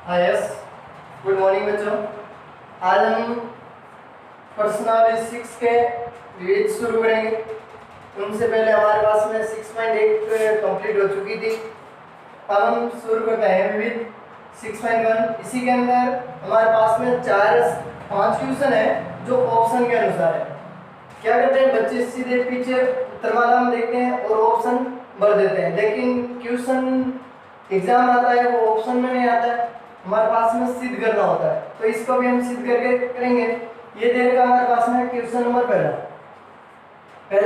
हाँ yes, good morning बच्चों। आज हम पर्सनालिस्टिक्स के विविध शुरू करेंगे। उनसे पहले हमारे पास में 6.8 कंप्लीट हो चुकी थी। अब हम शुरू करते हैं विविध 6.1। इसी के अंदर हमारे पास में 5 क्वेश्चन है जो ऑप्शन के अनुसार है। क्या करते हैं बच्चे, सीधे पीछे उत्तरमाला में देखते हैं और ऑप्शन भर देते हैं, लेकिन क्वेश्चन एग्जाम आता है वो ऑप्शन में नहीं आता है, हमारे पास में सिद्ध करना होता है। तो इसको भी हम सिद्ध करके करेंगे। ये दे रखा हमारे पास में क्वेश्चन नंबर पहला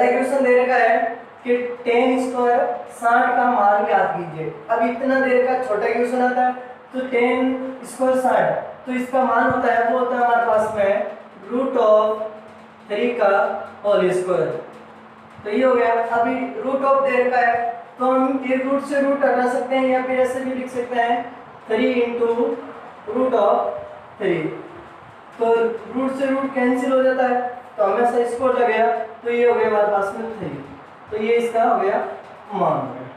क्वेश्चन दे रखा है कि 10 स्क्वायर 60 का मान ज्ञात कीजिए। अब इतना दे रखा छोटा क्वेश्चन आता है, तो 10 स्क्वायर 60, तो इसका मान होता है वो होता है हमारे पास में रूट ऑफ 3 का होल स्क्वायर। तो ये हो गया। अभी रूट ऑफ दे रखा है तो हम एक रूट से रूट हटा सकते हैं या फिर ऐसे भी लिख सकते हैं 3 इंटू रूट ऑफ 3। तो रूट से रूट कैंसिल हो जाता है, तो हमेशा इसको लग गया, तो ये हो गया हमारे पास में 3। तो ये इसका हो गया मान हो गया।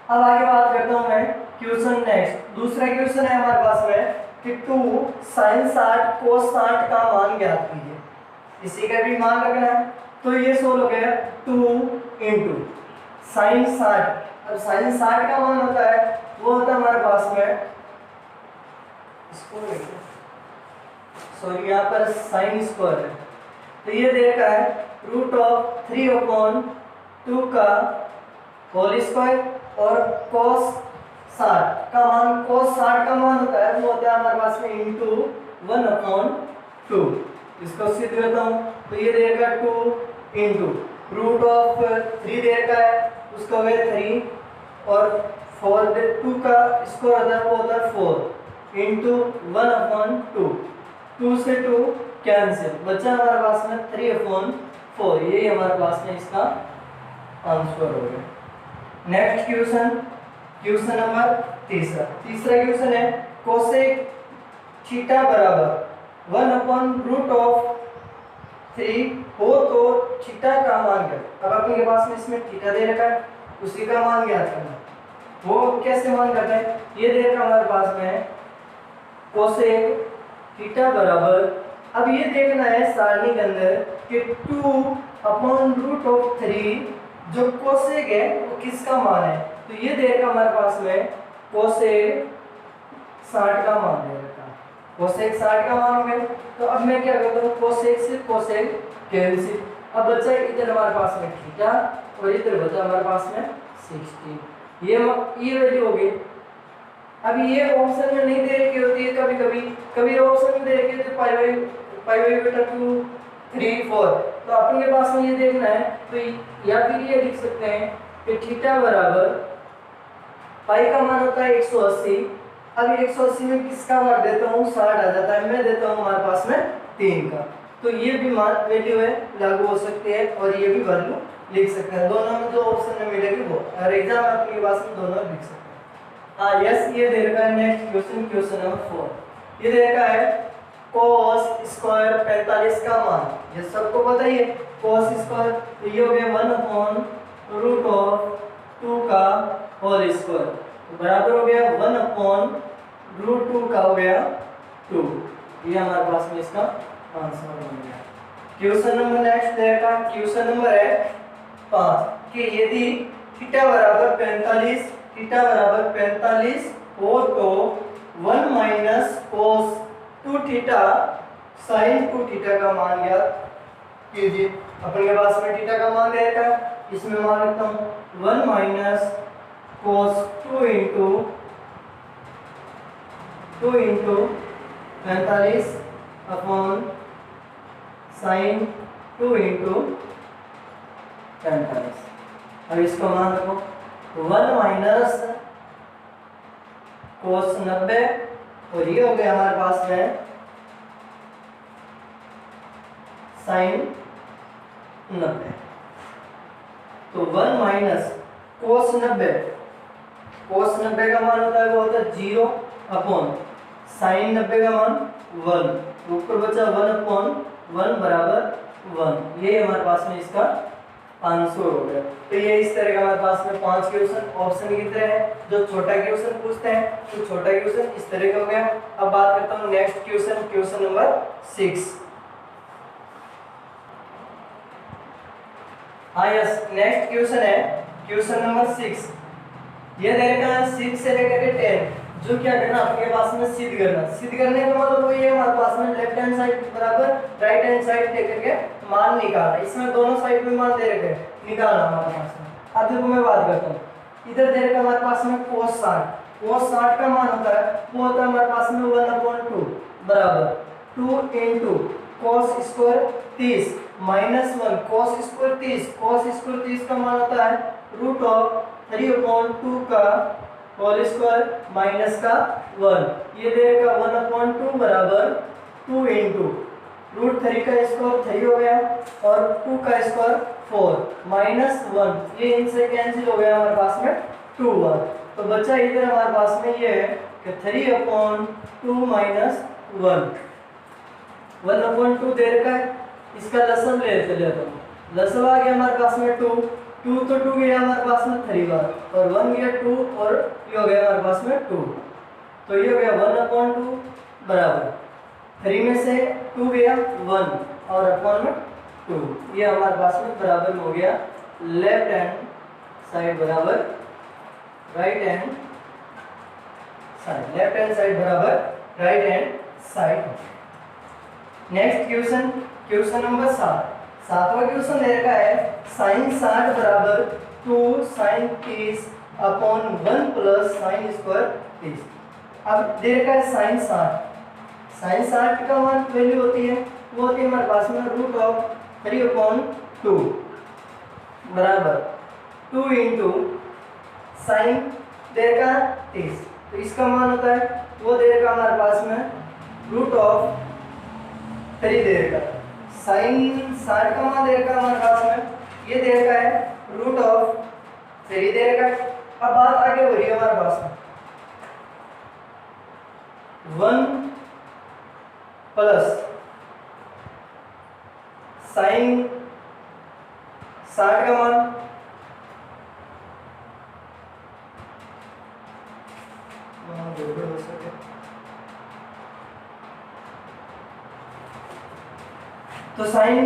अब आगे बात करता हूँ मैं क्वेश्चन नेक्स्ट। दूसरा क्वेश्चन है हमारे पास में कि 2 sin 60 cos 60 का मान ज्ञात कीजिए। इसी का भी मान रखना है, तो ये सोल्व हो गया 2 इंटू sin 60। अब sin 60 का मान होता है वो होता है हमारे पास में, इसको सॉरी यहाँ पर sin स्क्वायर है, तो ये दे रखा है रूट ऑफ 3/2 का होल स्क्वायर और cos 60 का मान, cos 60 का मान होता है वो होता है हमारे पास में इंटू 1/2। इसको सिद्ध करता हूँ, तो ये दे रखा है 2 इंटू रूट ऑफ 3 दे रखा है, उसका वे 3 और 4 2 का स्क्वायर होता है वो होता है 4 इंटू 1/2। 2 से 2 कैंसिल, बचा हमारे पास में 3/4। यही हमारे पास में इसका आंसर हो गया। नेक्स्ट क्वेश्चन नंबर तीसरा क्वेश्चन है कोसेक थीटा बराबर 1/√3 हो तो थीटा का मान ज्ञात। अब अपने पास में इसमें थीटा दे रखा है, उसी का मान ज्ञात करना। वो कैसे मान करते हैं, ये दे रखा हमारे पास में कोसेक थीटा बराबर, अब ये देखना है सारणी के अंदर कि 2/√3 जो कोसेक है वो किसका मान है। तो ये दे रखा हमारे पास में कोसेक 60 का मान दे रखा है। कोसेक 60 का मान हो गया, तो अब मैं क्या करता हूँ कोसेक से कोसेक कैंसिल। अब बचा इधर हमारे पास में थीटा और इधर बचा हमारे पास में 60। ये वैल्यू हो गई। अभी ये ऑप्शन में नहीं दे रखी होती है, कभी ऑप्शन में दे रखी होती है π/2 3 4। तो अपने पास में ये देखना है, तो या फिर ये लिख सकते हैं कि थीटा बराबर पाई का मान होता है 180। अब 180 में किसका भाग देता हूँ 60 आ जाता है, मैं देता हूँ हमारे पास में 3 का। तो ये भी मान वैल्यू है लागू हो सकती है और ये भी वैल्यू लिख सकते हैं। दोनों में जो ऑप्शन में मिलेगी वो, और एग्जाम में अपने पास में दोनों लिख सकते हैं। हाँ यस, ये दे रखा है नेक्स्ट क्वेश्चन नंबर 4। ये दे रखा है cos स्क्वायर 45 का मान, ये सबको पता ही है cos स्क्वायर, तो ये हो गया 1/√2 का होल स्क्वायर बराबर हो गया 1/√2 का हो गया 2। ये हमारे पास में इसका आंसर हो गया। क्वेश्चन नंबर नेक्स्ट देखा, क्वेश्चन नंबर है 5 कि यदि थीटा बराबर 45 हो तो 1 minus cos 2 theta sin 2 theta का मान ज्ञात कीजिए। अपने पास में थीटा का मान दे रखा है, इसमें मान रखता हूँ 1 minus cos 2 into 45 upon sin 2 into 45। अब इसका मान रखो 1 माइनस cos 90 और ये हो गया हमारे पास में sin 90। तो 1 माइनस cos 90 का मान होता है वो होता है 0 अपॉन sin 90 का मान 1, ऊपर बचा 1/1 बराबर 1। ये हमारे पास में इसका 500 हो गया। तो ये इस तरह का हमारे पास में 5 क्वेश्चन ऑप्शन की तरह है। जो छोटा क्वेश्चन पूछते हैं तो छोटा क्वेश्चन इस तरह का हो गया। अब बात करता हूँ नेक्स्ट क्वेश्चन, क्वेश्चन नंबर 6। हाँ यस, नेक्स्ट क्वेश्चन है क्वेश्चन नंबर 6। ये दे रखा है 6 से लेकर के 10। जो क्या करना आपके पास में सिद्ध करना, सिद्ध करने का मतलब वो ये हमारे पास में लेफ्ट हैंड साइड बराबर राइट हैंड साइड लेकर के मान निकालना। इसमें दोनों साइड में मान दे रखे हैं, निकालना हमारे पास में। अब देखो मैं बात करता हूँ, इधर दे रखा हमारे पास में cos 60। cos 60 का मान होता है, वो होता है हमारे पास में 1/2 बराबर 2 into cos square 30 minus 1 cos square 30। cos square 30 का मान होता है √3/2 का होल स्क्वायर माइनस का 1। ये देगा 1/2 बराबर 2 into √3 का स्क्वायर 3 हो गया और 2 का स्क्वायर 4 माइनस 1। ये इनसे कैंसिल हो गया हमारे पास में 2/1। तो बच्चा इधर हमारे पास में ये है कि 3/2 माइनस 1। 1/2 दे रखा है, इसका लसम लेते हूँ। लसम आ गया हमारे पास में 2 तो 2 गया हमारे पास में 3 बार और 1 गया 2 और ये हो गया हमारे पास में 2। तो ये हो गया 1/2 बराबर 3 में से 2 गया 1 और अपॉन में 2। ये हमारे पास में बराबर हो गया लेफ्ट हैंड साइड बराबर right hand side. Left hand side बराबर right hand side. Next question, question number 7। सातवां क्वेश्चन दे रखा है sin 60 बराबर 2 sin 30 upon 1 plus sin square 30। अब दे रखा है sin 60। sin 60 का मान वैल्यू होती है, वो होती है हमारे पास में √3/2 बराबर 2 into sin दे रखा है 30। तो इसका मान होता है, वो दे रखा हमारे पास में √3 दे रखा। sin 60 का मान दे रखा हमारे पास में, ये दे रखा है √3 दे रखा है। अब बात आगे हो रही है हमारे पास में 1 प्लस sin 60 का मान तो sin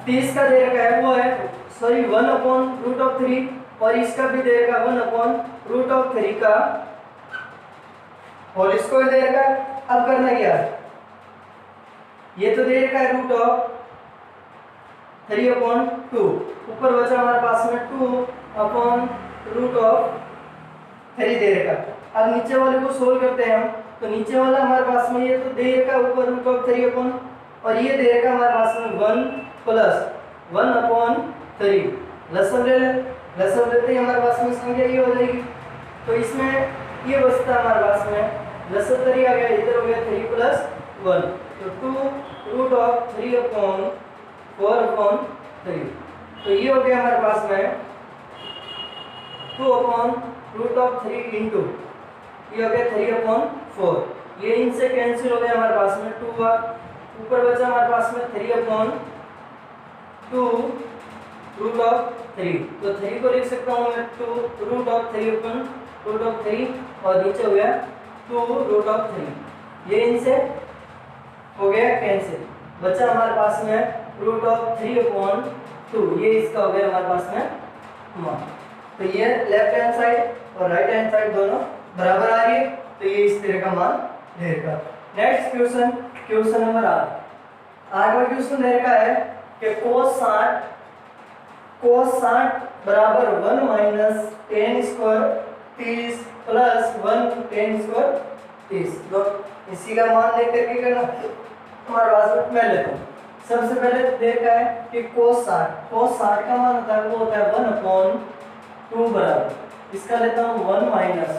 30 का दे रखा है, वो है सॉरी 1/√3 और इसका भी दे रखा 1/√3 का होल स्क्वायर दे रखा है। अब करना क्या है, ये तो दे रखा है √3/2, ऊपर बचा हमारे पास में 2/√3 दे रखा। अब नीचे वाले को सोल्व करते हैं हम, तो नीचे वाला हमारे पास में ये तो दे रखा ऊपर √3 और ये दे रखा हमारे पास में 1 प्लस 1/3। लसम ले ले, लसम लेते ही हमारे पास में संख्या ये हो जाएगी। तो इसमें ये बचता हमारे पास में लसम 3 आ गया, इधर हो गया 3 + 1 तो 2√3/4/3। तो ये हो गया हमारे पास में 2/√3 इंटू ये हो गया 3/4। ये इनसे कैंसिल हो गया हमारे पास में 2 बार, ऊपर बचा हमारे पास में 3/2 √3। तो 3 को लिख सकता हूँ मैं 2√3/√3 और नीचे हो गया 2√3। ये इनसे हो गया कैंसिल, बचा हमारे पास में √3/2। ये इसका हो गया हमारे पास में मान। तो ये लेफ्ट हैंड साइड और राइट हैंड साइड दोनों बराबर आ रही है, तो ये इस तरह का मान दे रखा। Next question, question number 8। आठवां क्वेश्चन दे रखा है कि cos 60 बराबर 1 minus tan square 30 plus 1 tan square 30। तो इसी का मान लेकर के करना हमारे पास में मैं लेता हूँ। सबसे पहले देखा है कि cos 60 का मान होता है, वो होता है 1/2 बराबर, इसका लेता हूँ 1 माइनस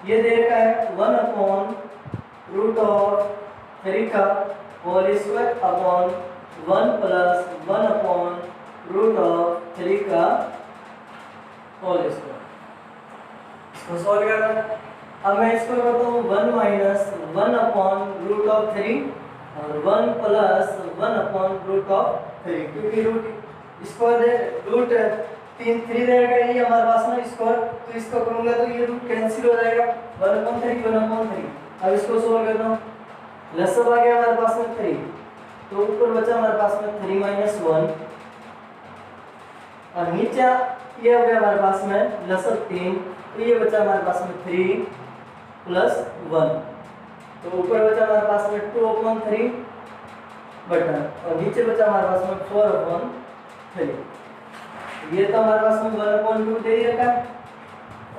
ये दे रखा है 1/√3 का होल स्क्वायर अपॉन 1 प्लस 1/√3 का होल स्क्वायर। इसको सॉल्व करना, अब मैं इसको करता हूँ 1 माइनस 1/√3 और 1 प्लस 1/√3, क्योंकि रूट स्क्वायर दे रूट 3 रहेगा, ये हमारे पास में स्क्वायर, तो इसको करूंगा तो ये रूट कैंसिल हो जाएगा 1/3 1/3। अब इसको सोल्व करता हूँ, लसब आ गया हमारे पास में 3, तो ऊपर बचा हमारे पास में 3 - 1 और नीचे ये हो गया हमारे पास में लसब 3, तो ये बचा हमारे पास में 3 + 1, तो ऊपर बचा हमारे पास में 2/3 बटा और नीचे बचा हमारे पास में 4/3। ये तो हमारे पास में 1/2 दे ही रखा है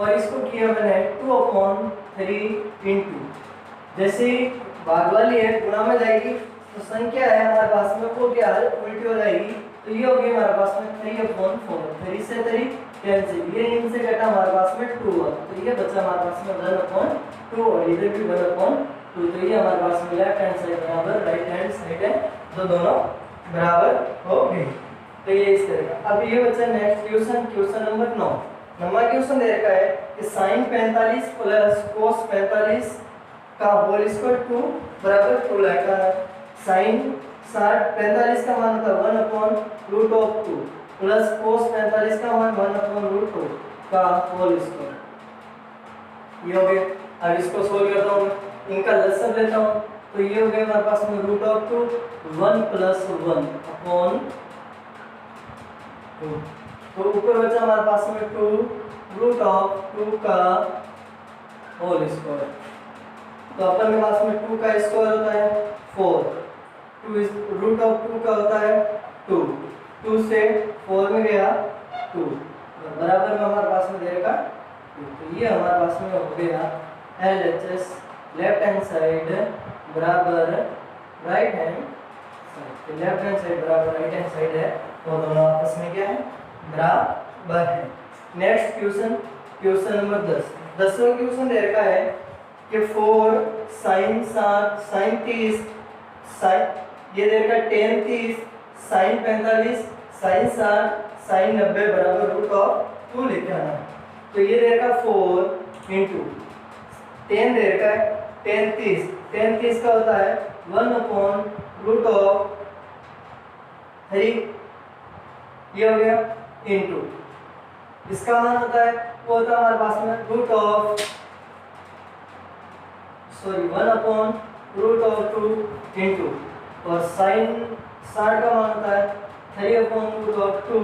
और इसको किया मैंने 2/3 इंटू, जैसे भाग वाली है गुणा में जाएगी तो संख्या है हमारे पास में वो क्या है उल्टी हो जाएगी, तो ये होगी हमारे पास में 3/4, 3 से 3 कैंसिल, ये इनसे घटा हमारे पास में 2 है, तो ये बचा हमारे पास में 1/2 और इधर भी 1/2, तो ये हमारे पास में लेफ्ट हैंड साइड बराबर राइट हैंड साइड है, तो दोनों बराबर हो गए। तो ये इस तरह का। अब ये बचा next question number 9। Number question दे रखा है कि sin 45 + cos 45 का होल स्क्वायर 2 बराबर 2 लाएगा। sin 45 का मान होता है 1/√2 प्लस cos 45 का मान 1/√2 का होल स्क्वायर, ये हो गया। अब इसको सोल्व करता हूँ, इनका लसब लेता हूँ, तो ये हो गया हमारे पास में √2 1 + 1/2, तो ऊपर बचा हमारे पास में 2√2 का होल स्क्वायर, तो अपन के पास में 2 का स्क्वायर होता है 4, 2√2 का होता है 2, 2 से 4 में गया 2, बराबर में हमारे पास में देगा 2, तो ये हमारे पास में हो गया LHS लेफ्ट हैंड साइड बराबर right hand side, left hand side बराबर राइट हैंड साइड है, तो दोनों आपस में क्या है बराबर है। Next question number 10। 10वां क्वेश्चन दे रखा है कि 4 sin 30 ये दे रखा है tan 30 sin 45 sin 60 sin 90 बराबर √2 लेके आना, तो ये दे रखा 4 इंटू tan दे रखा है tan 30 का होता है 1/√3, ये हो गया इंटू इसका मान होता है वो होता है हमारे पास में 1/√2 इंटू और sin 60 का मान होता है 3/√2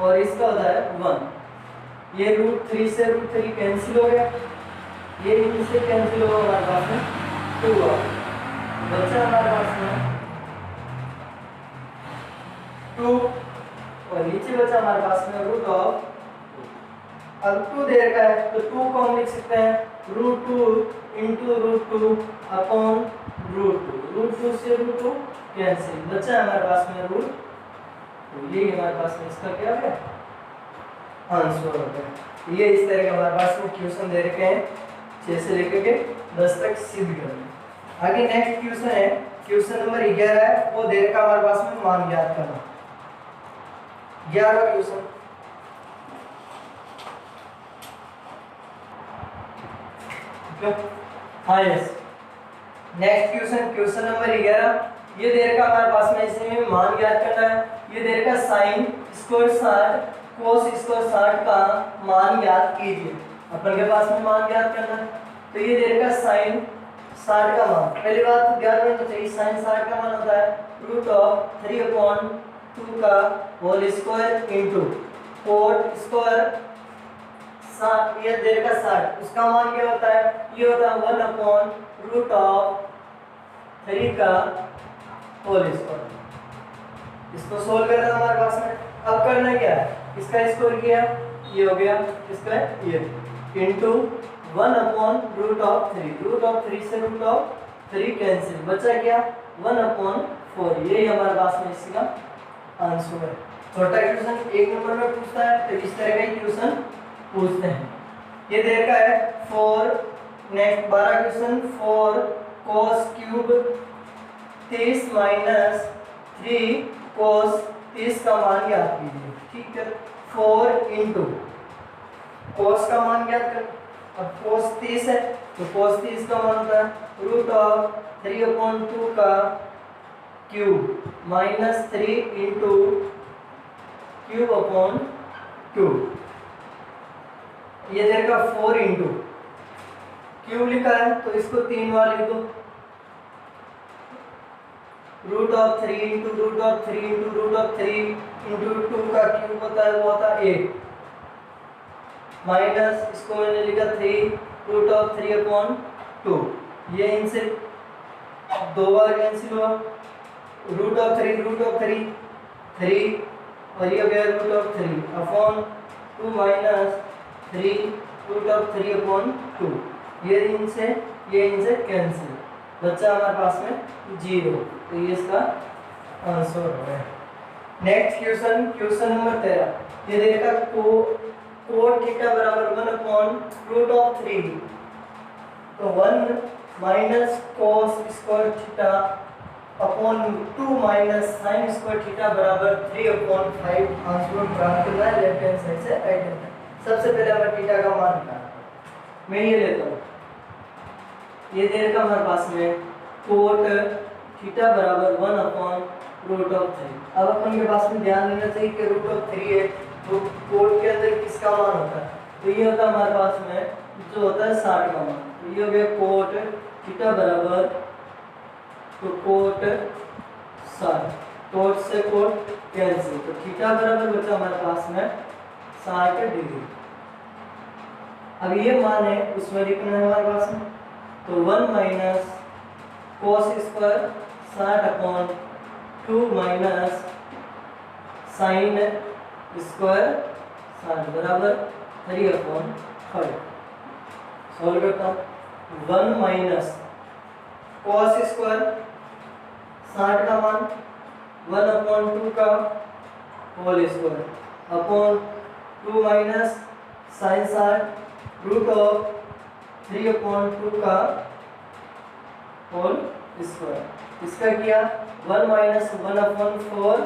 और इसका होता है 1, ये √3 से √3 कैंसिल हो गया, ये इनसे कैंसिल होगा हमारे पास में 2 बचा हमारे पास में 2 और नीचे बचा हमारे पास में √2। अब 2 दे रखा है तो 2 को हम लिख सकते हैं √2 इंटू √2 अपॉन √2 से √2 कैंसिल, बचा है हमारे पास में √, तो ये हमारे पास में इसका क्या है आंसर हो गया। ये इस तरह के हमारे पास में क्वेश्चन दे रखे हैं 6 से लेकर के 10 तक सिद्ध करना। आगे नेक्स्ट क्वेश्चन है क्वेश्चन नंबर 11 है, वो दे रखा हमारे पास में मान ज्ञात करना। 11वां क्वेश्चन हाँ यस। नेक्स्ट क्वेश्चन नंबर 11, ये दे रखा हमारे पास में इसमें मान ज्ञात करना है। ये दे रखा sin स्क्वायर 60 cos स्क्वायर 60 का मान ज्ञात कीजिए, अपन के पास में मान ज्ञात करना है, तो ये दे रखा sin 60 का मान, पहली बात तो ध्यान रखना चाहिए sin 60 का मान होता है √3/2 का होल स्क्वायर इंटू 4 स्क्वायर, ये दे रखा 60, उसका मान क्या होता है, ये होता है 1/√3 का होल स्क्वायर। इसको सोल्व करना है हमारे पास में, अब करना क्या है, इसका स्क्वायर किया ये हो गया, इसका ये इंटू 1/√3 से √3 कैंसिल, बचा क्या 1/4, ये हमारे पास में इसका आंसर है। छोटा क्वेश्चन 1 नंबर में पूछता है तो इस तरह का क्वेश्चन पूछते हैं। ये दे रखा है 4, next 12 question 4 cos cube 30 - 3 cos 30 का मान ज्ञात कीजिए, ठीक है। 4 इंटू cos का मान ज्ञात कर, अब cos 30 है तो cos 30 का मान होता है √3/2 का क्यूब -3 इंटू क्यूब अपॉन 2। ये देगा 4 इंटू क्यूब लिखा है तो इसको 3 बार लिख दो, root of 3 into root of 3 into root of 3 into 2 का क्यूब होता है वो होता है 8, माइनस इसको मैंने लिखा 3 रूट ऑफ 3 अपॉन 2। ये इनसे 2 बार कैंसिल हुआ, रूट ऑफ 3 3 और ये गया root of 3 upon 2 minus 3 root of 3 upon 2। ये इनसे कैंसिल, बच्चा हमारे पास में 0। तो ये इसका आंसर हो गया। Next question number 13। ये देखा कोट थीटा बराबर 1 अपॉन रूट ऑफ 3, तो 1 minus cos square theta upon 2 minus sine square theta बराबर 3 अपॉन 5 आंसर प्राप्त करना है लेफ्ट हैंड साइड से राइट हैंड। सबसे पहले हमें थीटा का मान निकालना है। मैं ये लेता हूँ, ये दे रखा हमारे पास में कोट थीटा बराबर 1 अपॉन रूट ऑफ 3। अब अपन के पास में ध्यान देना चाहिए कि रूट ऑफ 3 है तो कोट के अंदर किसका मान होता है, तो ये होता है हमारे पास में जो होता है 60 का मान। तो ये हो गया कोट थीटा बराबर, तो कोट 60, कोट से कोट कैंसिल, तो थीटा बराबर बचा हमारे पास में 60 डिग्री। अब ये मान है उसमें लिखना है हमारे पास में, तो 1 minus cos square 60 upon 2 minus sine square 60 बराबर 3 अपॉन 5। सॉल्व करता हूँ। 1 माइनस कॉस स्क्वायर 60 का मान 1 अपॉन 2 का whole square upon 2 minus sine 60 root of 3 upon 2 का होल स्क्वायर। इसका किया 1 माइनस 1 अपॉन 4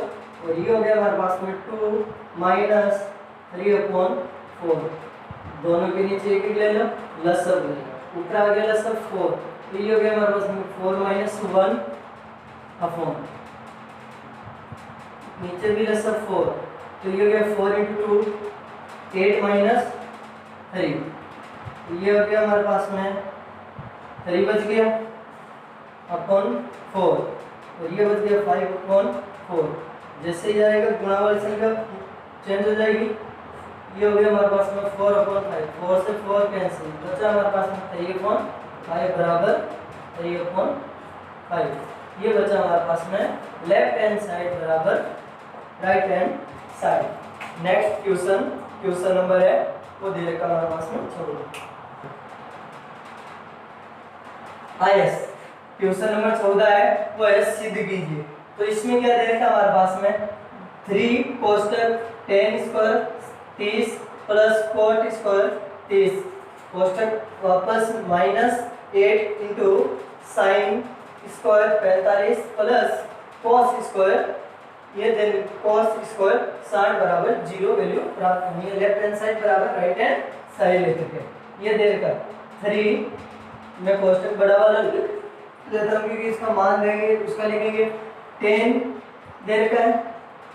और ये हो गया हमारे पास में 2 माइनस 3 अपॉन 4। दोनों के नीचे एक ले लो, लसब ले लो, ऊपर आ गया लसब 4, तो ये हो गया हमारे पास में 4 माइनस 1 अपॉन नीचे भी लसब 4, तो ये हो गया 4 इंटू 2 8 माइनस 3, ये हो गया हमारे पास में 3 बच गया अपॉन 4 और ये बच गया 5 अपॉन 4। जैसे ही जाएगा गुणा वाली संख्या चेंज हो जाएगी। ये हो गया हमारे पास में 4 अपॉन 5, 4 से 4 कैंसिल, बचा हमारे पास में 3 अपॉन 5 बराबर 3 अपॉन 5। ये बचा हमारे पास में लेफ्ट हैंड साइड बराबर right hand side. Next question number है वो दे रखा हमारे पास में, छोड़ो आयस। क्वेश्चन नंबर 14 है वो है सिद्ध कीजिए। तो इसमें क्या दे रखा हमारे पास में 3 कोष्टक tan square 30 plus cot square 30 कोष्टक वापस minus 8 into sine square 45 plus cos square, ये देन cos स्क्वायर 60 बराबर 0 वैल्यू प्राप्त करनी है। लेफ्ट हैंड साइड बराबर राइट हैंड साइड लेते हैं। ये दे रखा 3 में कोष्टक बड़ा वाला लेता हूँ क्योंकि इसका मान देंगे उसका लिखेंगे 10 दे रखा है,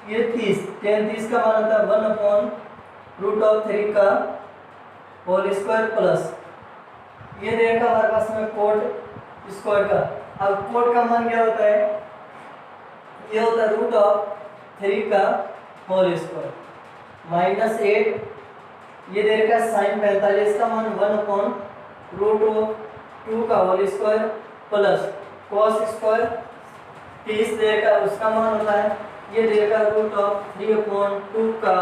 ये 30 tan 30 का मान होता है 1 अपॉन रूट ऑफ 3 का होल स्क्वायर प्लस ये दे रखा हमारे पास में कोट स्क्वायर का। अब कोट का मान क्या होता है, ये होता है रूट ऑफ 3 का होल स्क्वायर माइनस 8, ये दे रखा है साइन 45 का मान 1 अपॉन रूट ऑफ 2 का whole square plus cos square 30 दे रखा है उसका मान होता है, ये दे रखा है रूट ऑफ 3 अपॉन 2 का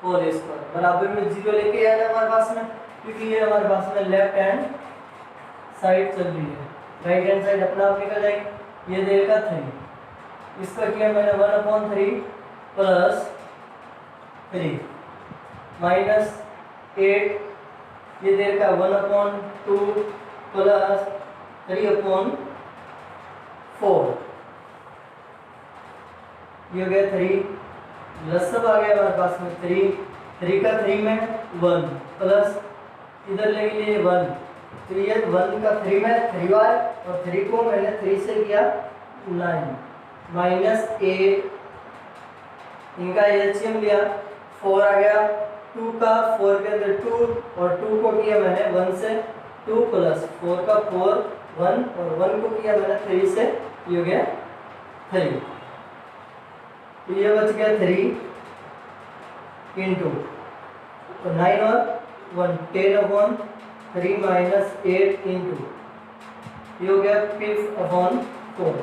होल स्क्वायर बराबर में 0 लेके आना हमारे पास में, क्योंकि ये हमारे पास में लेफ्ट हैंड साइड चल रही है, राइट हैंड साइड अपना आप निकल जाएगी। ये दे रखा 3, इसका किया मैंने 1 अपॉन 3 प्लस 3 माइनस 8, ये दे रखा 1 अपॉन 2 प्लस 3 अपॉन 4, ये हो गया 3 लसब आ गया हमारे पास में 3 का 3 में 1 प्लस इधर ले लिए 1, तो ये 1 का 3 में 3 बार और 3 को मैंने 3 से किया 9 माइनस 8 इनका एलसीएम लिया, 4 आ गया, 2 का 4 के अंदर 2 और 2 को किया मैंने 1 से, 2 प्लस 4 का 4 1 और 1 को किया मैंने 3 से, ये हो गया 3। तो ये बच गया 3 इंटू तो 9 और 1 10/3 माइनस 8 इंटू ये हो गया 5/4।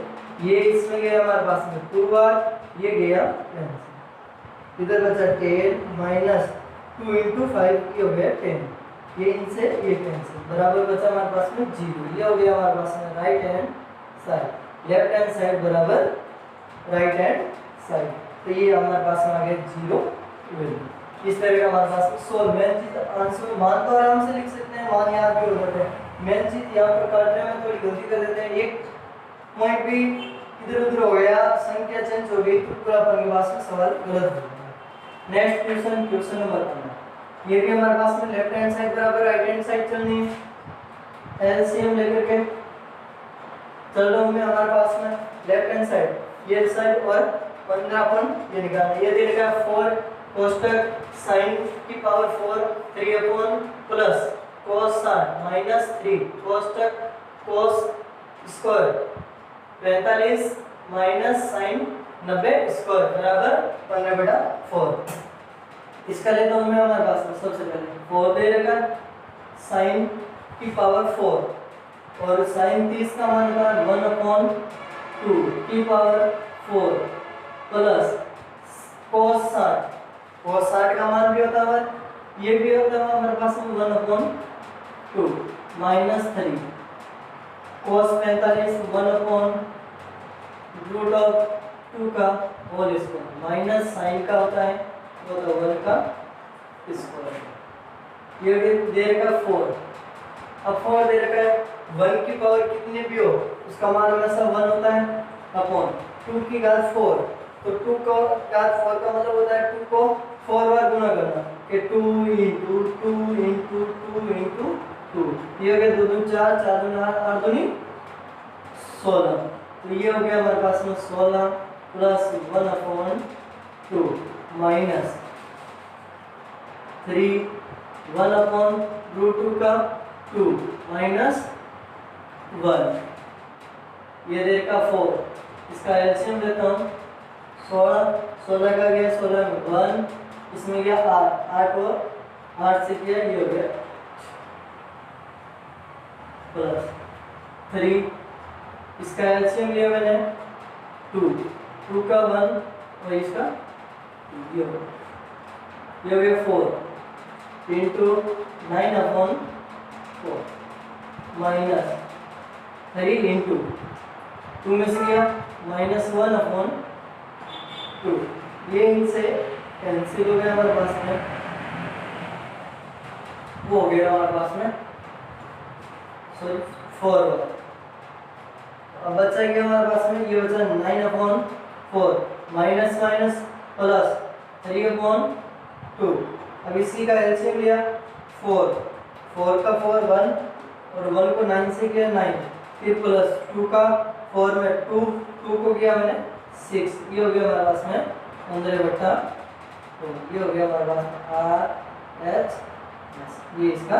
ये इसमें गया हमारे पास में 2 बार, ये गया इधर बचा 10 माइनस 2 इंटू 5 ये हो गया 10। ये इनसे ये कैंसिल, बराबर बचा हमारे पास में 0। ये हो गया हमारे पास में right hand side, left hand side बराबर राइट हैंड साइड। तो ये हमारे पास में आ गया 0 वैल्यू। इस तरह का हमारे पास सोल्व। मेन चीज आंसर मान तो आराम से लिख सकते हैं, मान याद भी हो जाते हैं। मेन चीज यहाँ पर करने में थोड़ी गलती कर देते हैं, एक पॉइंट भी इधर उधर हो गया, संख्या चेंज हो गई तो पूरा अपन के पास में सवाल गलत हो गया। Next question number 15। ये भी हमारे पास में लेफ्ट हैंड साइड बराबर राइट हैंड साइड चलनी है। एलसीएम लेकर के चल रहा हूं मैं हमारे पास में लेफ्ट हैंड साइड, ये साइड और 15 अपन ये निकालना। ये दे रखा 4 कोष्टक sin की power 4 3 plus cos 60 minus 3 कोष्टक cos square 45 minus sin 90 square बराबर 15/4। इसका लेता हूं मैं हमारे पास में सबसे पहले 4 दे रखा sin की पावर 4 और sin 30 का मान का 1/2 की पावर 4 प्लस cos 60 का मान भी होता है, ये भी होता है हमारे पास में 1/2 माइनस 3 cos 45 1/√2 का होल स्क्वायर माइनस sin का होता है वो तो 1 का स्क्वायर। ये दे रखा 4, अब 4 दे रखा है 1 की पावर कितने भी हो उसका मान हमेशा 1 होता है अपॉन 2 की घात 4। तो 2 को घात 4 का मतलब होता है 2 को 4 बार गुणा करना कि 2 इंटू 2 इंटू 2 इंटू 2। ये हो गया 2 2 4 4 2 8 2 16। तो ये हो गया हमारे पास में 16 प्लस 1/2 माइनस 3 1/√2 का 2 माइनस 1। ये देखा 4, इसका एलसीएम लेता हूँ 16 का गया 16 में 1, इसमें गया 8 और 8 से किया ये हो गया प्लस 3, इसका एलसीएम लिया मैंने 2 का 1 और इसका ये हो गया 4 इंटू 9/4 माइनस 3 इंटू 2 में से गया माइनस 1/2। ये इनसे कैंसिल हो गया हमारे पास में, वो हो गया हमारे पास में सॉरी 4। अब बचा क्या हमारे पास में, ये बचा 9/4 माइनस माइनस प्लस 3/2। अब इसी का एलसीएम लिया 4 का 4 1 और 1 को 9 से किया 9, फिर प्लस 2 का 4 में 2 को किया मैंने 6। ये हो गया हमारे पास में 15/2। तो ये हो गया हमारे पास RH, ये इसका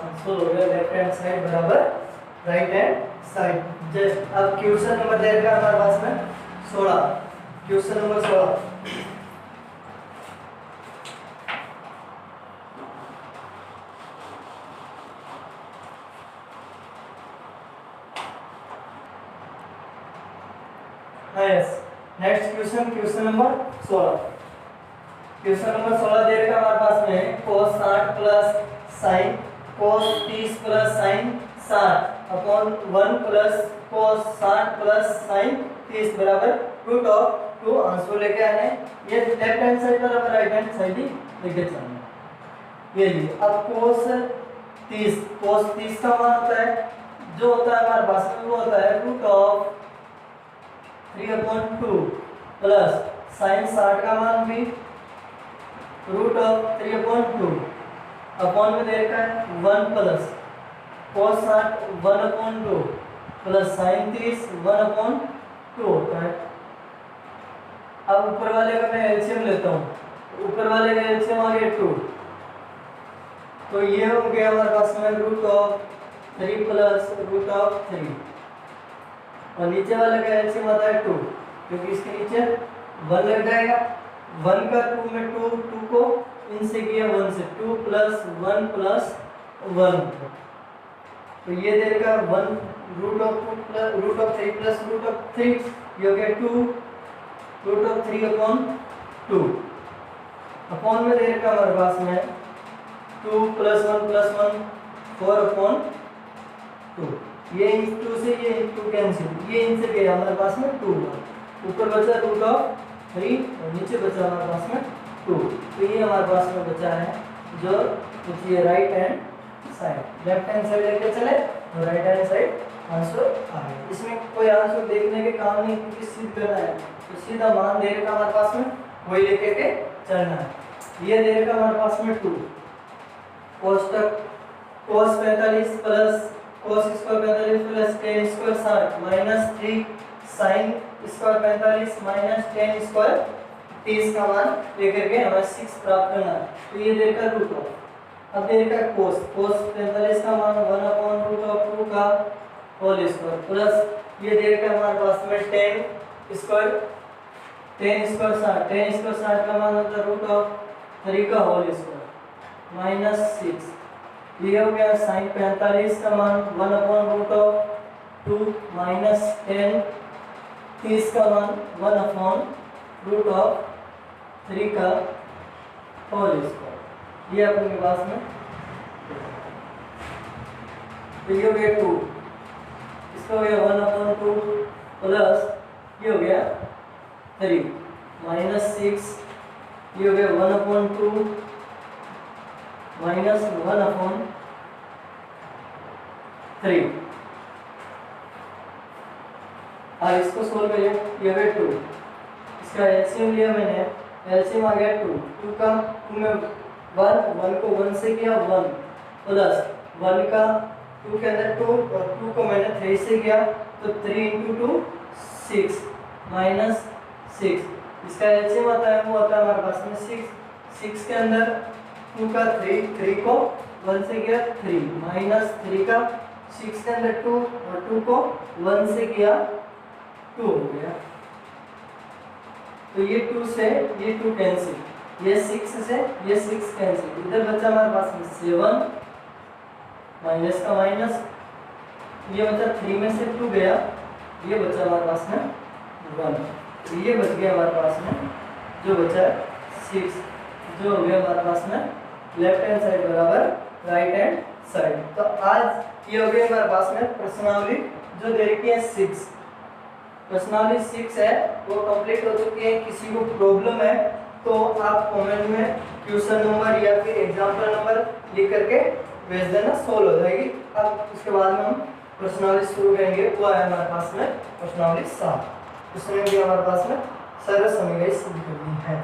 आंसर हो गया लेफ्ट हैंड साइड बराबर राइट हैंड साइड। जस्ट अब क्वेश्चन नंबर दे रखा हमारे पास में 16, question number 16। Next question number 16। Question number 16 दे रखा हमारे पास में cos 60 plus sin cos 30 plus sin 60 upon 1 plus cos 60 plus sin 30 बराबर √2 आंसर लेके आने। ये लेफ्ट हैंड साइड बराबर राइट हैंड साइड ही लेके चलना। ये लीजिए अब cos 30 का मान होता है जो होता है हमारे पास में वो होता है √3/2 प्लस sin 60 का मान भी √3/2 अपॉन में दे रखा है 1 प्लस cos 60 1/2 प्लस sin 30 1/2 होता है। अब ऊपर वाले का मैं एलसीएम लेता हूँ, ऊपर वाले का एलसीएम आ गया 2, तो ये हो गया हमारे पास में √3 प्लस √3, और नीचे वाले का एलसीएम आता है 2, क्योंकि इसके नीचे 1 लग जाएगा। 1 का 2 में 2 को इनसे किया 1 से, 2 प्लस 1 प्लस 1, तो ये देगा 1 √3 प्लस √3, ये हो गया 2 √3 अपॉन 2, अपॉन में देगा हमारे पास में 2 प्लस 1 4 अपॉन 2, ये इन 2 से ये 2 कैंसिल, ये इनसे गया हमारे पास में 2, ऊपर बचा √3 और नीचे बचा हमारे पास में 2, तो ये हमारे पास में बचा है जो कुछ ये right hand side, left hand side लेके चले और राइट हैंड साइड आंसर आए। इसमें कोई आंसर देखने के काम नहीं, क्योंकि सिद्ध करना है, तो सीधा मान दे रखा हमारे पास में वही लेके के चलना है। ये दे रखा हमारे पास में 2 cos 45 plus cos square 45 plus tan square 60 minus 3 sin square 45 minus tan square 30 का मान लेकर के हमें 6 प्राप्त करना है। तो ये दे रखा √, अब दे रखा cos 45 का मान 1/√2 का होल स्क्वायर प्लस ये दे रखा हमारे पास में tan स्क्वायर 60 का मान होता है √3 का होल स्क्वायर माइनस 6, ये हो गया sin 45 का मान 1/√2 माइनस tan 30 का मान 1/√3 का होल स्क्वायर, ये अपने पास में, तो ये हो गया 2, इसका हो गया 1/2 प्लस ये हो गया 3 माइनस 6, ये हो गया 1/2 माइनस 1/3, और इसको सोल्व करिए, ये हो गया 2, इसका एलसीएम लिया मैंने, एलसीएम आ गया 2 का 2 में 1 को 1 से किया 1 प्लस 1 का 2 के अंदर 2 और 2 को मैंने 3 से किया, तो 3 × 2 6 माइनस 6, इसका एलसीएम आता है वो आता है हमारे पास में 6 के अंदर 2 का 3 को 1 से किया 3 माइनस 3 का 6 के अंदर 2 और 2 को 1 से किया 2 हो गया, तो ये 2 से ये 2 कैंसिल, ये 6 से ये 6 कैंसिल, इधर बचा हमारे पास में 7 माइनस का माइनस, ये बचा 3 में से 2 गया, ये बचा हमारे पास में 1, तो ये बच गया हमारे पास में जो बचा 6, जो हो गया हमारे पास में लेफ्ट हैंड साइड बराबर राइट हैंड साइड। तो आज ये हो गया हमारे पास में प्रश्नावली जो दे रखी है 6, प्रश्नावली 6 है वो कंप्लीट हो चुकी है। किसी को प्रॉब्लम है तो आप कमेंट में क्वेश्चन नंबर या फिर एग्जाम्पल नंबर लिख करके भेज देना, सोल्व हो जाएगी। अब उसके बाद में हम प्रश्नावली शुरू करेंगे, वो है हमारे पास में प्रश्नावली 7, उसमें भी हमारे पास में सर्व समीकरण सिद्ध करनी है।